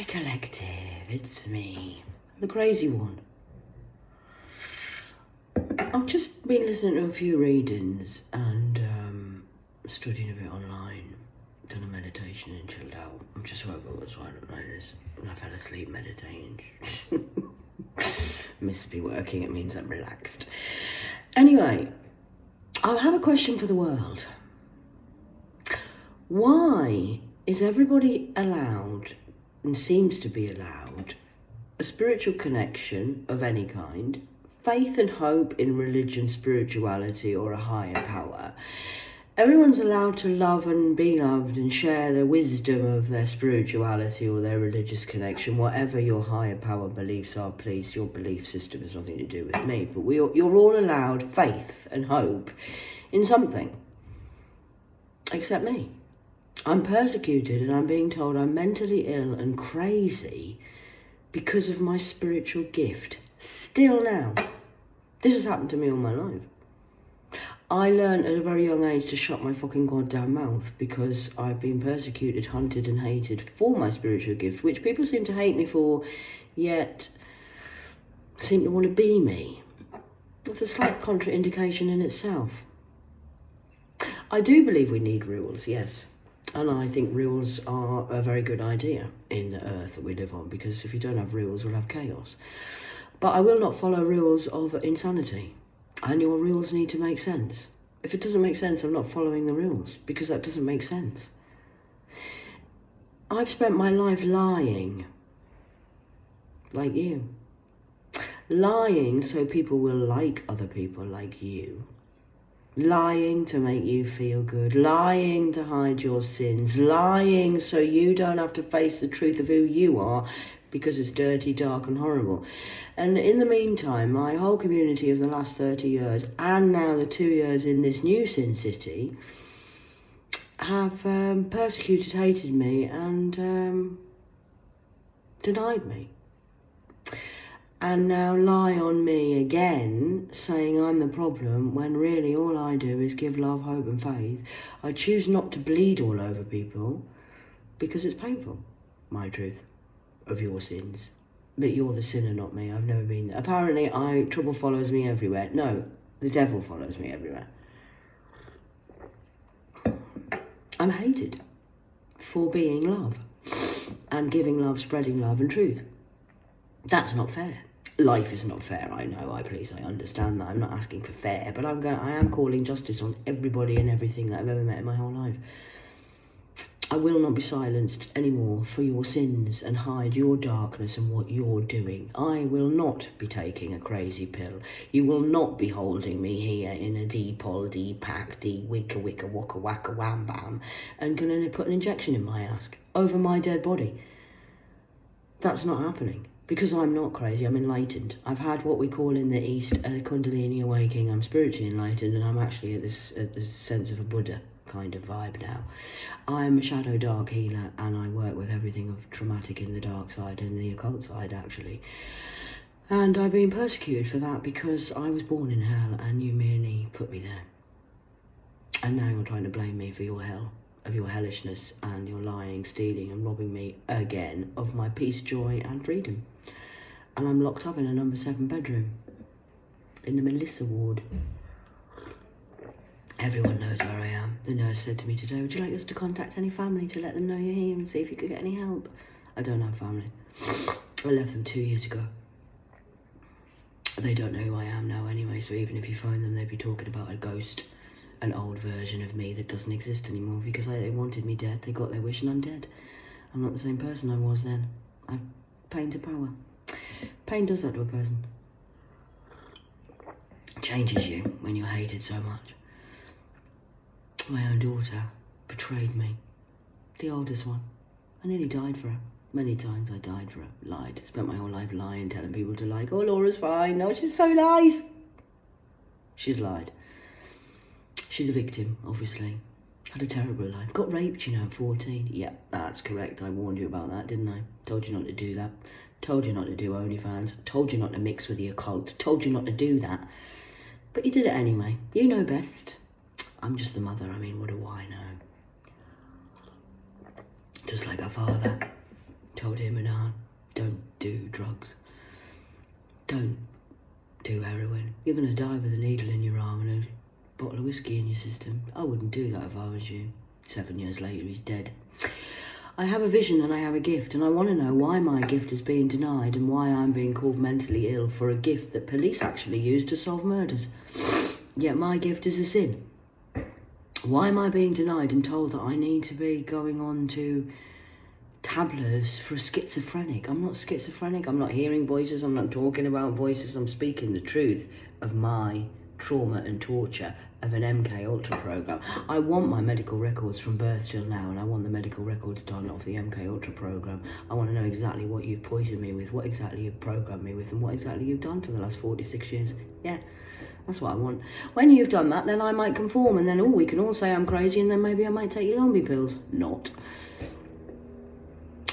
Hi Collective, it's me, the crazy one. I've just been listening to a few readings and studying a bit online, done a meditation and chilled out. I'm just woke up as well like this and I fell asleep meditating. Must be working, it means I'm relaxed. Anyway, I have a question for the world. Why is everybody allowed, and seems to be allowed, a spiritual connection of any kind, faith and hope in religion, spirituality, or a higher power? Everyone's allowed to love and be loved and share the wisdom of their spirituality or their religious connection, whatever your higher power beliefs are. Please, your belief system has nothing to do with me, but you're all allowed faith and hope in something, except me. I'm persecuted and I'm being told I'm mentally ill and crazy because of my spiritual gift. Still now. This has happened to me all my life. I learned at a very young age to shut my fucking goddamn mouth because I've been persecuted, hunted and hated for my spiritual gift, which people seem to hate me for, yet seem to want to be me. That's a slight contraindication in itself. I do believe we need rules, yes. And I think rules are a very good idea in the earth that we live on, because if you don't have rules, we'll have chaos. But I will not follow rules of insanity. And your rules need to make sense. If it doesn't make sense, I'm not following the rules, because that doesn't make sense. I've spent my life lying, like you. Lying so people will like other people like you. Lying to make you feel good, lying to hide your sins, lying so you don't have to face the truth of who you are because it's dirty, dark and horrible. And in the meantime, my whole community of the last 30 years and now the 2 years in this new Sin City have persecuted, hated me and denied me. And now lie on me again, saying I'm the problem, when really all I do is give love, hope and faith. I choose not to bleed all over people because it's painful, my truth of your sins. But you're the sinner, not me. I've never been there. Apparently, trouble follows me everywhere. No, the devil follows me everywhere. I'm hated for being love and giving love, spreading love and truth. That's not fair. Life is not fair, I know, I understand that. I'm not asking for fair, but I am calling justice on everybody and everything that I've ever met in my whole life. I will not be silenced anymore for your sins and hide your darkness and what you're doing. I will not be taking a crazy pill. You will not be holding me here in a D-pol, D-pack, D-wicka, wicka, waka, waka, wham, bam, and gonna put an injection in my ass over my dead body. That's not happening. Because I'm not crazy, I'm enlightened. I've had what we call in the East a Kundalini awakening. I'm spiritually enlightened and I'm actually at the sense of a Buddha kind of vibe now. I'm a shadow dark healer and I work with everything of traumatic in the dark side and the occult side actually. And I've been persecuted for that because I was born in hell and you merely put me there. And now you're trying to blame me for your hell, of your hellishness and your lying, stealing and robbing me again of my peace, joy and freedom. And I'm locked up in a number 7 bedroom in the Melissa ward. Everyone knows where I am. The nurse said to me today, would you like us to contact any family to let them know you're here and see if you could get any help? I don't have family. I left them 2 years ago. They don't know who I am now anyway, so even if you phone them, they'd be talking about a ghost, an old version of me that doesn't exist anymore because they wanted me dead. They got their wish and I'm dead. I'm not the same person I was then. I've pain to power. Pain does that to a person. Changes you when you're hated so much. My own daughter betrayed me. The oldest one. I nearly died for her. Many times I died for her. Lied. Spent my whole life lying, telling people to like, oh, Laura's fine. No, she's so nice. She's lied. She's a victim, obviously. Had a terrible life. Got raped, you know, at 14. Yep, that's correct. I warned you about that, didn't I? Told you not to do that. Told you not to do OnlyFans. Told you not to mix with the occult. Told you not to do that. But you did it anyway. You know best. I'm just the mother. I mean, what do I know? Just like our father. Told him and You're going to die with a needle in your arm and a bottle of whiskey in your system. I wouldn't do that if I was you. 7 years later, he's dead. I have a vision and I have a gift, and I want to know why my gift is being denied and why I'm being called mentally ill for a gift that police actually use to solve murders. Yet my gift is a sin. Why am I being denied and told that I need to be going on to tablets for a schizophrenic? I'm not schizophrenic. I'm not hearing voices. I'm not talking about voices. I'm speaking the truth of my trauma and torture of an MK Ultra program. I want my medical records from birth till now, and I want the medical records done off the MK Ultra program. I want to know exactly what you've poisoned me with, what exactly you've programmed me with, and what exactly you've done for the last 46 years. Yeah, that's what I want. When you've done that, then I might conform, and then we can all say I'm crazy, and then maybe I might take your zombie pills. Not.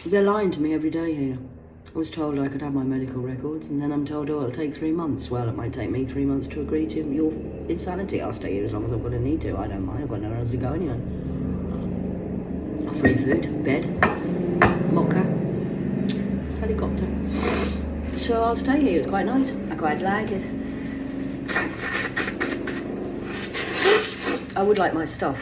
They're lying to me every day here. I was told I could have my medical records, and then I'm told, oh, it'll take 3 months. Well, it might take me 3 months to agree to your insanity. I'll stay here as long as I'm going to need to. I don't mind. I've got nowhere else to go anyway. Free food, bed, mocha, helicopter. So I'll stay here. It's quite nice. I quite like it. I would like my stuff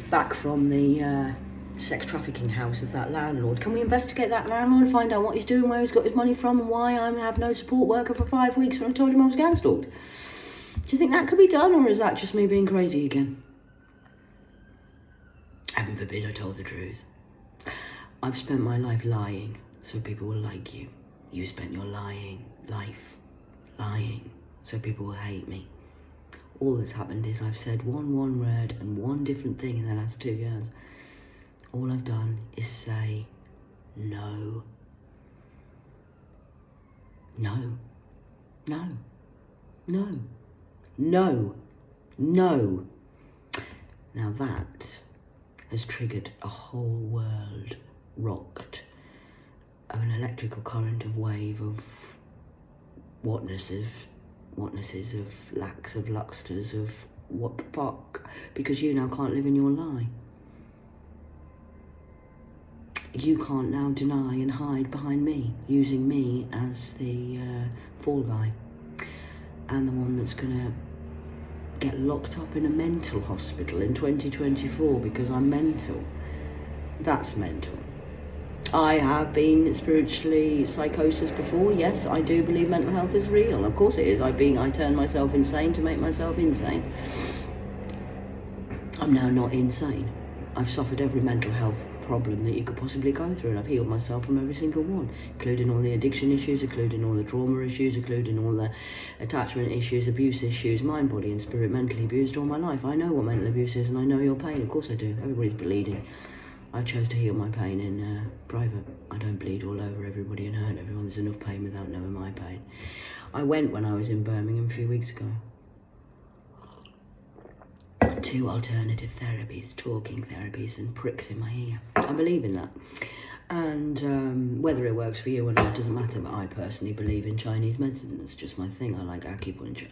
back from the sex trafficking house of that landlord. Can we investigate that landlord, find out what he's doing, where he's got his money from, and why I have no support worker for 5 weeks when I told him I was gang stalked? Do you think that could be done, or is that just me being crazy again? Heaven forbid I told the truth. I've spent my life lying so people will like you. You spent your life lying so people will hate me. All that's happened is I've said one word and one different thing in the last 2 years. All I've done is say no. No. No. No. No. No. Now that has triggered a whole world rocked of an electrical current of wave of whatnesses, of lacks of luxters, of what the fuck, because you now can't live in your lie. You can't now deny and hide behind me, using me as the fall guy and the one that's gonna get locked up in a mental hospital in 2024 because I'm mental. That's mental. I have been spiritually psychosis before. Yes, I do believe mental health is real. Of course it is. I turn myself insane to make myself insane. I'm now not insane. I've suffered every mental health problem that you could possibly go through, and I've healed myself from every single one, including all the addiction issues, including all the trauma issues, including all the attachment issues, abuse issues, mind, body and spirit, mentally abused all my life. I know what mental abuse is, and I know your pain. Of course I do. Everybody's bleeding. I chose to heal my pain in private. I don't bleed all over everybody and hurt everyone. There's enough pain without knowing my pain. I went when I was in Birmingham a few weeks ago. 2 alternative therapies, talking therapies and pricks in my ear. I believe in that. And whether it works for you or not doesn't matter, but I personally believe in Chinese medicine. It's just my thing. I like acupuncture.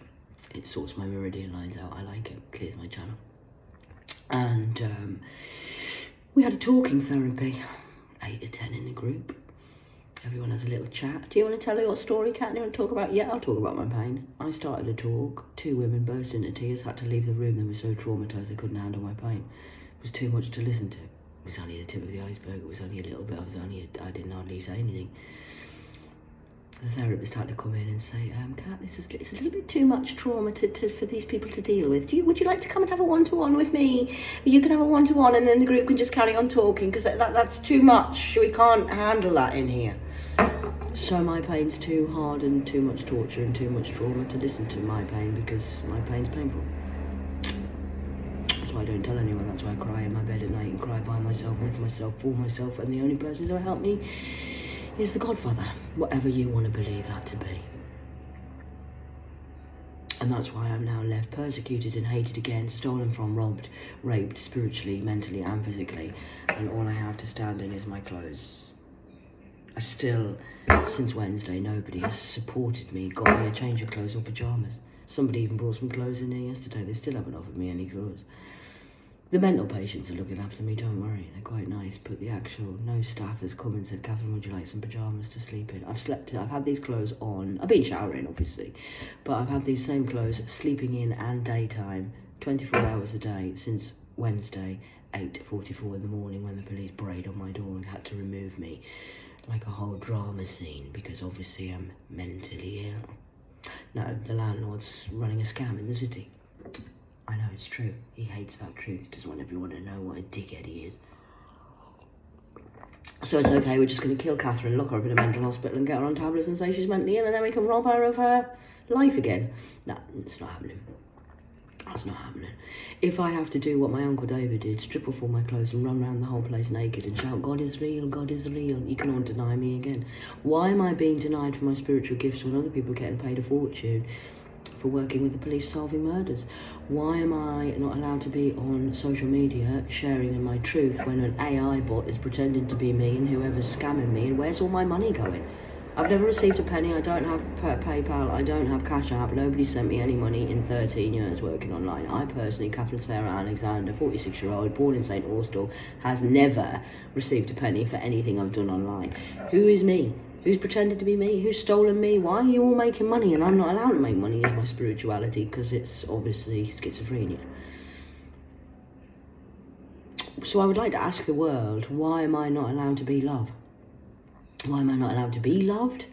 It sorts my meridian lines out. I like it. Clears my channel. And we had a talking therapy, 8 to 10 in the group. Everyone has a little chat. Do you want to tell your story, Kat? Do you want to talk about? Yeah, I'll talk about my pain. I started a talk. 2 women burst into tears, had to leave the room. They were so traumatised they couldn't handle my pain. It was too much to listen to. It was only the tip of the iceberg. It was only a little bit. I didn't hardly say anything. The therapist had to come in and say, Kat, it's a little bit too much trauma for these people to deal with. Would you like to come and have a one-to-one with me? You can have a one-to-one and then the group can just carry on talking, because that's too much. We can't handle that in here. So my pain's too hard and too much torture and too much trauma to listen to my pain, because my pain's painful. That's why I don't tell anyone. That's why I cry in my bed at night and cry by myself, with myself, for myself, and the only person who's ever helped me is the Godfather, whatever you want to believe that to be. And that's why I'm now left persecuted and hated again, stolen from, robbed, raped, spiritually, mentally and physically, and all I have to stand in is my clothes. I still, since Wednesday, nobody has supported me, got me a change of clothes or pyjamas. Somebody even brought some clothes in here yesterday. They still haven't offered me any clothes. The mental patients are looking after me, don't worry, they're quite nice, but the actual, no staff has come and said, Catherine, would you like some pyjamas to sleep in? I've had these clothes on, I've been showering obviously, but I've had these same clothes sleeping in and daytime, 24 hours a day since Wednesday, 8:44 in the morning, when the police brayed on my door and had to remove me, like a whole drama scene, because obviously I'm mentally ill. No, the landlord's running a scam in the city. I know, it's true. He hates that truth. He doesn't want everyone to know what a dickhead he is. So it's okay, we're just going to kill Catherine, lock her up in a mental hospital and get her on tablets and say she's mentally ill, and then we can rob her of her life again. No, it's not happening. That's not happening. If I have to do what my Uncle David did, strip off all my clothes and run around the whole place naked and shout, God is real, God is real, you can all deny me again. Why am I being denied for my spiritual gifts when other people are getting paid a fortune for working with the police solving murders? Why am I not allowed to be on social media sharing in my truth when an AI bot is pretending to be me and whoever's scamming me? And where's all my money going? I've never received a penny. I don't have PayPal. I don't have Cash App. Nobody sent me any money in 13 years working online. I personally, Catherine Sarah Alexander, 46-year-old, born in St. Austell, has never received a penny for anything I've done online. Who is me? Who's pretended to be me? Who's stolen me? Why are you all making money and I'm not allowed to make money as my spirituality? Because it's obviously schizophrenia. So I would like to ask the world, why am I not allowed to be love? Why am I not allowed to be loved?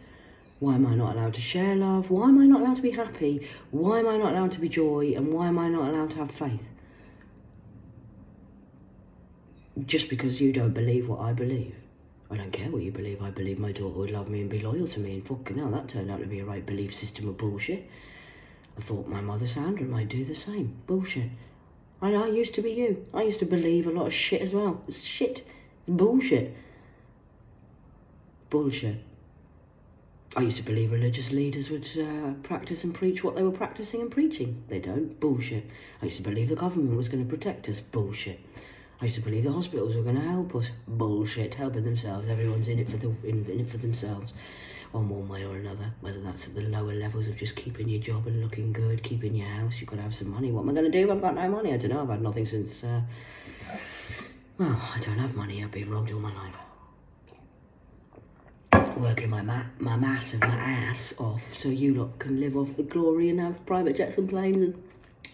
Why am I not allowed to share love? Why am I not allowed to be happy? Why am I not allowed to be joy? And why am I not allowed to have faith? Just because you don't believe what I believe. I don't care what you believe. I believe my daughter would love me and be loyal to me, and fucking hell, that turned out to be a right belief system of bullshit. I thought my mother Sandra might do the same. Bullshit. I used to be you. I used to believe a lot of shit as well. It's shit. Bullshit. Bullshit. I used to believe religious leaders would practice and preach what they were practicing and preaching. They don't. Bullshit. I used to believe the government was going to protect us. Bullshit. I used to believe the hospitals were going to help us. Bullshit. Helping themselves. Everyone's in it for themselves, one way or another. Whether that's at the lower levels of just keeping your job and looking good, keeping your house. You've got to have some money. What am I going to do? I've got no money. I don't know. I've had nothing since. Well, I don't have money. I've been robbed all my life. Working my mass and my ass off so you lot can live off the glory and have private jets and planes and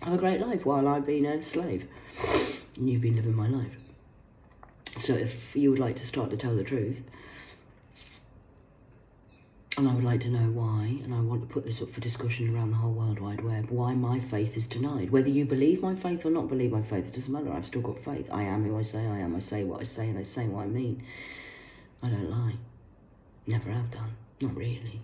have a great life while I've been a slave and you've been living my life. So if you would like to start to tell the truth, and I would like to know why, and I want to put this up for discussion around the whole World Wide Web, why my faith is denied. Whether you believe my faith or not believe my faith, it doesn't matter. I've still got faith. I am who I say I am. I say what I say and I say what I mean. I don't lie. Never have done. Not really.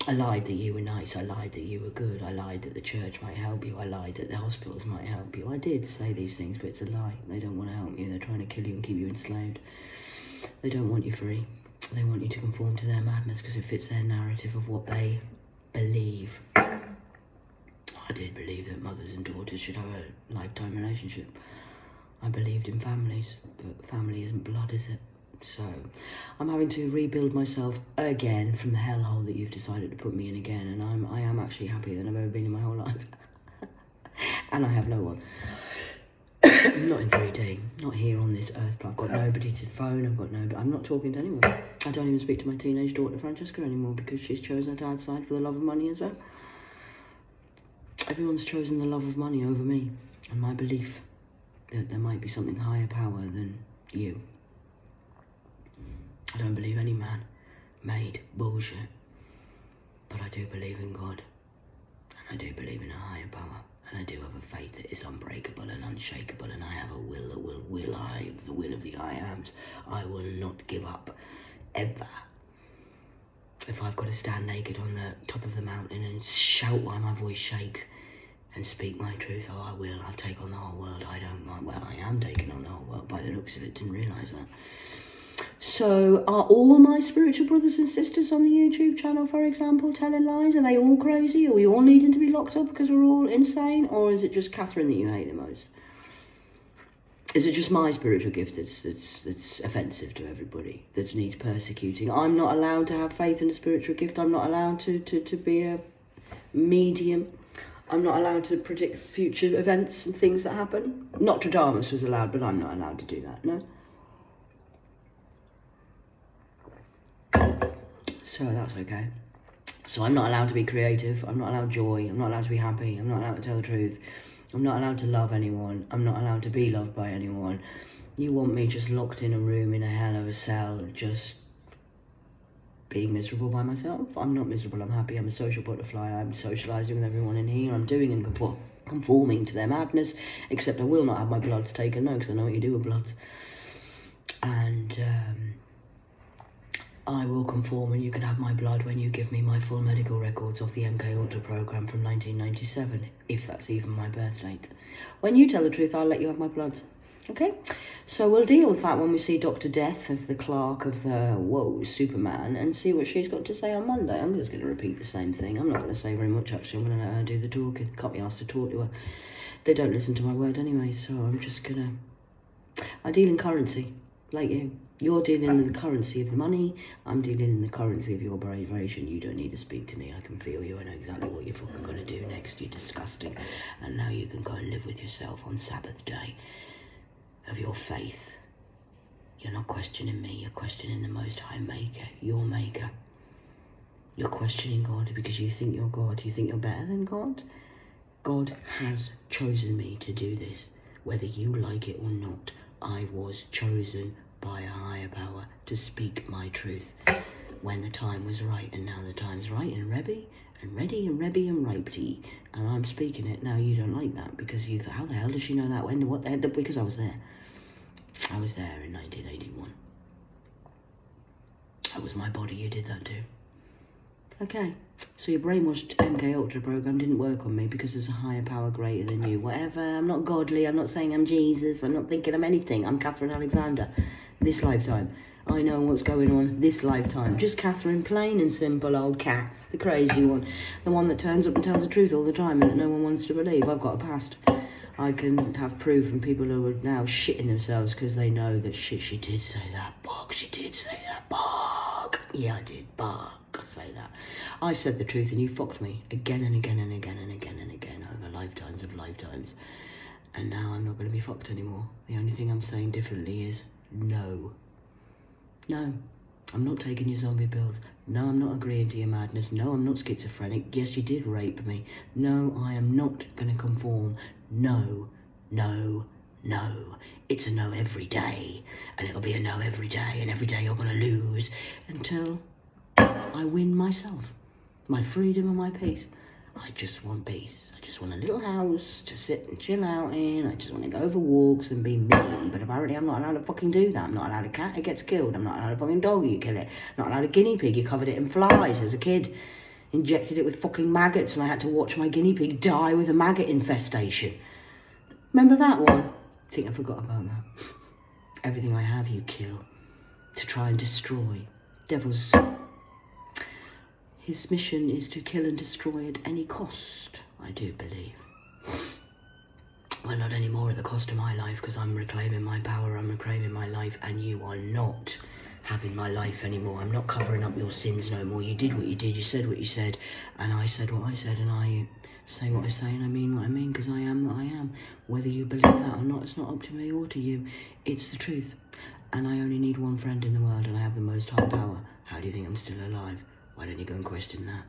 I lied that you were nice. I lied that you were good. I lied that the church might help you. I lied that the hospitals might help you. I did say these things, but it's a lie. They don't want to help you. They're trying to kill you and keep you enslaved. They don't want you free. They want you to conform to their madness because it fits their narrative of what they believe. I did believe that mothers and daughters should have a lifetime relationship. I believed in families, but family isn't blood, is it? So, I'm having to rebuild myself again from the hellhole that you've decided to put me in again, and I am actually happier than I've ever been in my whole life. And I have no one. Not in 3D, not here on this earth. I've got nobody to phone, I'm not talking to anyone. I don't even speak to my teenage daughter Francesca anymore because she's chosen her dad's side for the love of money as well. Everyone's chosen the love of money over me, and my belief that there might be something higher power than you. I don't believe any man made bullshit, but I do believe in God, and I do believe in a higher power, and I do have a faith that is unbreakable and unshakable, and I have a will that the will of the I ams. I will not give up, ever. If I've got to stand naked on the top of the mountain and shout while my voice shakes and speak my truth, oh, I will. I'll take on the whole world. I don't mind. Well, I am taking on the whole world by the looks of it. Didn't realise that. So are all my spiritual brothers and sisters on the YouTube channel, for example, telling lies? Are they all crazy? Are we all needing to be locked up because we're all insane? Or is it just Catherine that you hate the most? Is it just my spiritual gift that's offensive to everybody, that needs persecuting? I'm not allowed to have faith in a spiritual gift. I'm not allowed to be a medium. I'm not allowed to predict future events and things that happen. Nostradamus was allowed, but I'm not allowed to do that, no? So that's okay. So I'm not allowed to be creative, I'm not allowed joy, I'm not allowed to be happy, I'm not allowed to tell the truth, I'm not allowed to love anyone, I'm not allowed to be loved by anyone. You want me just locked in a room in a hell of a cell, just being miserable by myself? I'm not miserable, I'm happy, I'm a social butterfly, I'm socialising with everyone in here, I'm doing and conforming to their madness, except I will not have my bloods taken, no, because I know what you do with bloods. And I will conform, and you can have my blood when you give me my full medical records of the MK Ultra program from 1997, if that's even my birth date. When you tell the truth, I'll let you have my bloods. Okay? So we'll deal with that when we see Dr. Death of the Clerk of the, Superman, and see what she's got to say on Monday. I'm just going to repeat the same thing. I'm not going to say very much, actually. I'm going to let her do the talking. Can't be asked to talk to her. They don't listen to my word anyway, so I'm just going to... I deal in currency, like you. You're dealing in the currency of the money, I'm dealing in the currency of your vibration. You don't need to speak to me, I can feel you, I know exactly what you're fucking going to do next. You're disgusting, and now you can go and live with yourself on Sabbath day of your faith. You're not questioning me, you're questioning the Most High Maker, your Maker. You're questioning God because you think you're God, you think you're better than God. God has chosen me to do this, whether you like it or not. I was chosen by a higher power to speak my truth when the time was right, and now the time's right and ready and rapey, and I'm speaking it. Now you don't like that because you thought, how the hell does she know that? When? What the hell? Because I was there. I was there in 1981. That was my body you did that to. Okay, so your brainwashed MK Ultra program didn't work on me because there's a higher power greater than you. Whatever, I'm not godly, I'm not saying I'm Jesus, I'm not thinking I'm anything. I'm Catherine Alexander, this lifetime. I know what's going on this lifetime. Just Catherine, plain and simple old cat, the crazy one. The one that turns up and tells the truth all the time and that no one wants to believe. I've got a past. I can have proof, and people who are now shitting themselves because they know that shit, she did say that, bog, she did say that, bog. Yeah, I did, bog, say that. I said the truth and you fucked me again and again and again and again and again over lifetimes of lifetimes. And now I'm not going to be fucked anymore. The only thing I'm saying differently is no. No, I'm not taking your zombie pills. No, I'm not agreeing to your madness. No, I'm not schizophrenic. Yes, you did rape me. No, I am not going to conform. No, no, no. It's a no every day. And it'll be a no every day. And every day you're going to lose until I win myself. My freedom and my peace. I just want peace. I just want a little house to sit and chill out in. I just want to go for walks and be me. But apparently I'm not allowed to fucking do that. I'm not allowed a cat, it gets killed. I'm not allowed a fucking dog, you kill it. I'm not allowed a guinea pig, you covered it in flies as a kid. Injected it with fucking maggots and I had to watch my guinea pig die with a maggot infestation. Remember that one? I think I forgot about that. Everything I have you kill. To try and destroy. Devil's... His mission is to kill and destroy at any cost, I do believe. Well, not anymore at the cost of my life, because I'm reclaiming my power, I'm reclaiming my life, and you are not having my life anymore. I'm not covering up your sins no more. You did what you did, you said what you said, and I said what I said, and I say what I say, and I mean what I mean, because I am what I am. Whether you believe that or not, it's not up to me or to you. It's the truth. And I only need one friend in the world, and I have the most high power. How do you think I'm still alive? Why don't you go and question that?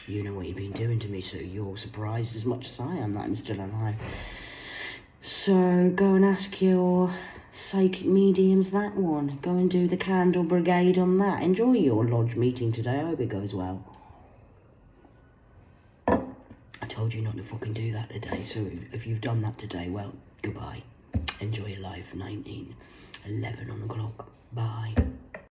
You know what you've been doing to me, so you're surprised as much as I am that I'm still alive. So go and ask your psychic mediums that one. Go and do the candle brigade on that. Enjoy your lodge meeting today. I hope it goes well. I told you not to fucking do that today, so if you've done that today, well, goodbye. Enjoy your life. 19:11 on the clock. Bye.